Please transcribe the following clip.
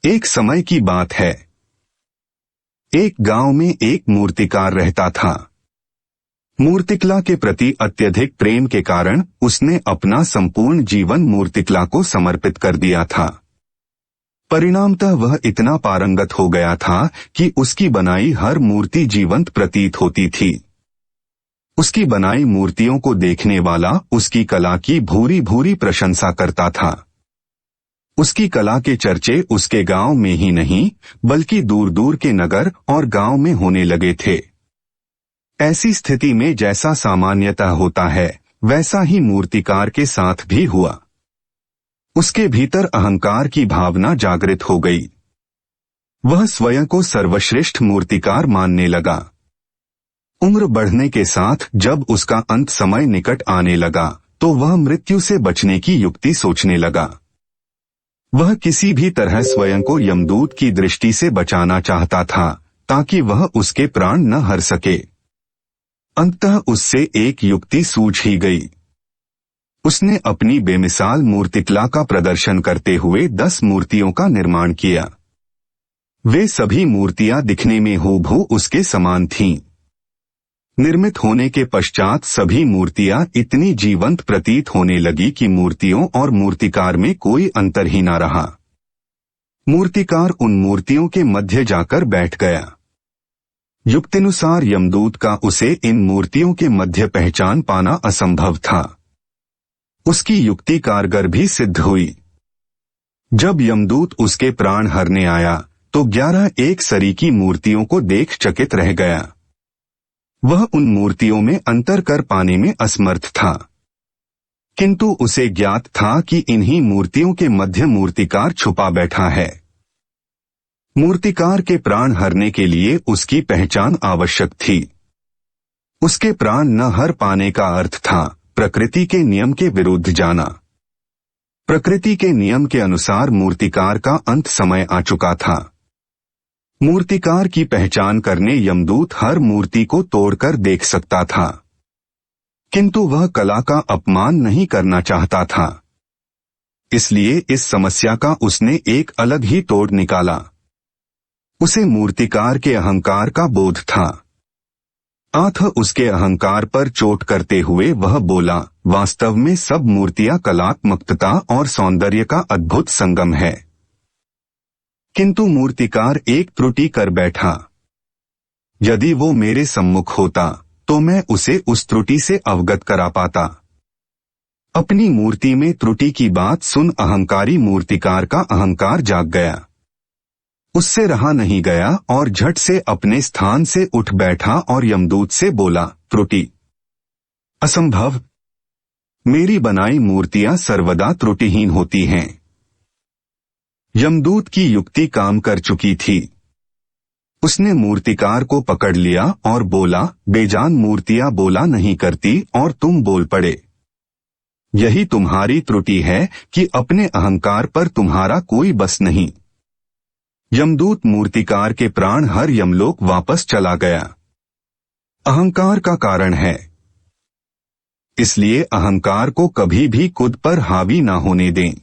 एक समय की बात है। एक गांव में एक मूर्तिकार रहता था। मूर्तिकला के प्रति अत्यधिक प्रेम के कारण उसने अपना संपूर्ण जीवन मूर्तिकला को समर्पित कर दिया था। परिणामतः वह इतना पारंगत हो गया था कि उसकी बनाई हर मूर्ति जीवंत प्रतीत होती थी। उसकी बनाई मूर्तियों को देखने वाला उसकी कला की भूरी भूरी प्रशंसा करता था। उसकी कला के चर्चे उसके गांव में ही नहीं बल्कि दूर दूर के नगर और गांव में होने लगे थे। ऐसी स्थिति में जैसा सामान्यतः होता है वैसा ही मूर्तिकार के साथ भी हुआ। उसके भीतर अहंकार की भावना जागृत हो गई। वह स्वयं को सर्वश्रेष्ठ मूर्तिकार मानने लगा। उम्र बढ़ने के साथ जब उसका अंत समय निकट आने लगा तो वह मृत्यु से बचने की युक्ति सोचने लगा। वह किसी भी तरह स्वयं को यमदूत की दृष्टि से बचाना चाहता था ताकि वह उसके प्राण न हर सके। अंततः उससे एक युक्ति सूझ ही गई। उसने अपनी बेमिसाल मूर्तिकला का प्रदर्शन करते हुए 10 मूर्तियों का निर्माण किया। वे सभी मूर्तियां दिखने में हूबहू उसके समान थीं। निर्मित होने के पश्चात सभी मूर्तियां इतनी जीवंत प्रतीत होने लगी कि मूर्तियों और मूर्तिकार में कोई अंतर ही न रहा। मूर्तिकार उन मूर्तियों के मध्य जाकर बैठ गया। युक्तिनुसार यमदूत का उसे इन मूर्तियों के मध्य पहचान पाना असंभव था। उसकी युक्ति कारगर भी सिद्ध हुई। जब यमदूत उसके प्राण हरने आया तो 11 एक सरीकी मूर्तियों को देख चकित रह गया। वह उन मूर्तियों में अंतर कर पाने में असमर्थ था, किंतु उसे ज्ञात था कि इन्हीं मूर्तियों के मध्य मूर्तिकार छुपा बैठा है। मूर्तिकार के प्राण हरने के लिए उसकी पहचान आवश्यक थी। उसके प्राण न हर पाने का अर्थ था प्रकृति के नियम के विरुद्ध जाना। प्रकृति के नियम के अनुसार मूर्तिकार का अंत समय आ चुका था। मूर्तिकार की पहचान करने यमदूत हर मूर्ति को तोड़कर देख सकता था, किंतु वह कला का अपमान नहीं करना चाहता था। इसलिए इस समस्या का उसने एक अलग ही तोड़ निकाला। उसे मूर्तिकार के अहंकार का बोध था। अतः उसके अहंकार पर चोट करते हुए वह बोला, वास्तव में सब मूर्तियां कलात्मकता और सौंदर्य का अद्भुत संगम है। किंतु मूर्तिकार एक त्रुटि कर बैठा। यदि वो मेरे सम्मुख होता तो मैं उसे उस त्रुटि से अवगत करा पाता। अपनी मूर्ति में त्रुटि की बात सुन अहंकारी मूर्तिकार का अहंकार जाग गया। उससे रहा नहीं गया और झट से अपने स्थान से उठ बैठा और यमदूत से बोला, त्रुटि? असंभव। मेरी बनाई मूर्तियां सर्वदा त्रुटिहीन होती हैं। यमदूत की युक्ति काम कर चुकी थी। उसने मूर्तिकार को पकड़ लिया और बोला, बेजान मूर्तियां बोला नहीं करती और तुम बोल पड़े। यही तुम्हारी त्रुटि है कि अपने अहंकार पर तुम्हारा कोई बस नहीं। यमदूत मूर्तिकार के प्राण हर यमलोक वापस चला गया। अहंकार का कारण है, इसलिए अहंकार को कभी भी खुद पर हावी न होने दें।